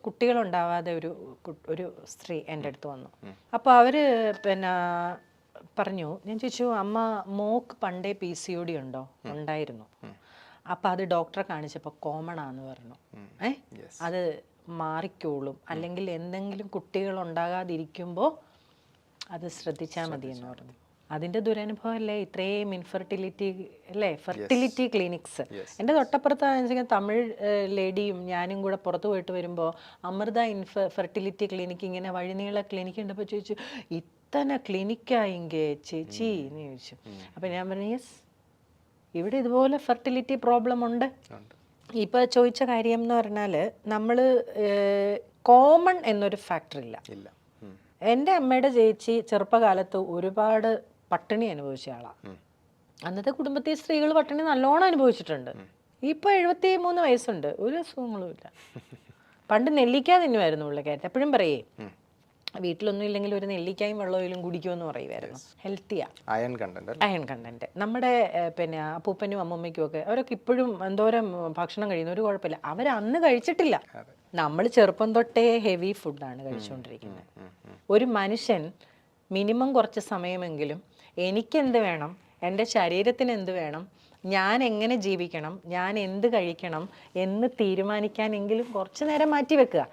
കുട്ടികളുണ്ടാവാതെ ഒരു സ്ത്രീ എൻ്റെ അടുത്ത് വന്നു. അപ്പോൾ അവർ പിന്നെ പറഞ്ഞു, ഞാൻ ചോദിച്ചു അമ്മ മോക്ക് പണ്ടേ PCOD ഉണ്ടോ? ഉണ്ടായിരുന്നു. അപ്പം അത് ഡോക്ടറെ കാണിച്ചപ്പോൾ കോമൺ ആണെന്ന് പറഞ്ഞു. അത് മാറിക്കോളും, അല്ലെങ്കിൽ എന്തെങ്കിലും കുട്ടികൾ ഉണ്ടാകാതിരിക്കുമ്പോൾ അത് ശ്രദ്ധിച്ചാൽ മതി എന്ന് പറഞ്ഞു. അതിൻ്റെ ദുരനുഭവം അല്ലേ ഇത്രയും ഇൻഫെർട്ടിലിറ്റി അല്ലേ, ഫെർട്ടിലിറ്റി ക്ലിനിക്സ്. എൻ്റെ തൊട്ടപ്പുറത്ത് തമിഴ് ലേഡിയും ഞാനും കൂടെ പുറത്ത് പോയിട്ട് വരുമ്പോൾ അമൃത ഫെർട്ടിലിറ്റി ക്ലിനിക്ക് ഇങ്ങനെ വഴിനീള ക്ലിനിക്ക് ഉണ്ടപ്പോൾ ചോദിച്ചു, ഇത്തന്നെ ക്ലിനിക്കായെങ്കിൽ ചേച്ചി എന്ന് ചോദിച്ചു. അപ്പം ഞാൻ പറഞ്ഞു യെസ്, ഇവിടെ ഇതുപോലെ ഫെർട്ടിലിറ്റി പ്രോബ്ലം ഉണ്ട്. ഇപ്പോൾ ചോദിച്ച കാര്യം എന്ന് പറഞ്ഞാൽ നമ്മൾ കോമൺ എന്നൊരു ഫാക്ടറില്ല. എൻ്റെ അമ്മയുടെ ചേച്ചി ചെറുപ്പകാലത്ത് ഒരുപാട് പട്ടിണി അനുഭവിച്ച ആളാണ്. അന്നത്തെ കുടുംബത്തിൽ സ്ത്രീകൾ പട്ടിണി നല്ലോണം അനുഭവിച്ചിട്ടുണ്ട്. ഇപ്പോൾ 73 വയസ്സുണ്ട്, ഒരു അസുഖങ്ങളും ഇല്ല. പണ്ട് നെല്ലിക്ക തിന്നുമായിരുന്നു പുള്ളിക്കാരത്ത്. എപ്പോഴും പറയേ വീട്ടിലൊന്നും ഇല്ലെങ്കിൽ ഒരു നെല്ലിക്കായും വെള്ളയിലും കുടിക്കുമെന്ന് പറയുമായിരുന്നു. ഹെൽത്തിയാ, അയൺ കണ്ടന്റ്. നമ്മുടെ പിന്നെ അപ്പൂപ്പനും അമ്മമ്മയ്ക്കും ഒക്കെ അവരൊക്കെ ഇപ്പോഴും എന്തോരം ഭക്ഷണം കഴിയുന്നു, ഒരു കുഴപ്പമില്ല. അവരന്ന് കഴിച്ചിട്ടില്ല. നമ്മൾ ചെറുപ്പം തൊട്ടേ ഹെവി ഫുഡാണ് കഴിച്ചുകൊണ്ടിരിക്കുന്നത്. ഒരു മനുഷ്യൻ മിനിമം കുറച്ച് സമയമെങ്കിലും എനിക്കെന്ത് വേണം, എൻ്റെ ശരീരത്തിന് എന്ത് വേണം, ഞാൻ എങ്ങനെ ജീവിക്കണം, ഞാൻ എന്ത് കഴിക്കണം എന്ന് തീരുമാനിക്കാനെങ്കിലും കുറച്ച് നേരം മാറ്റി വെക്കുക.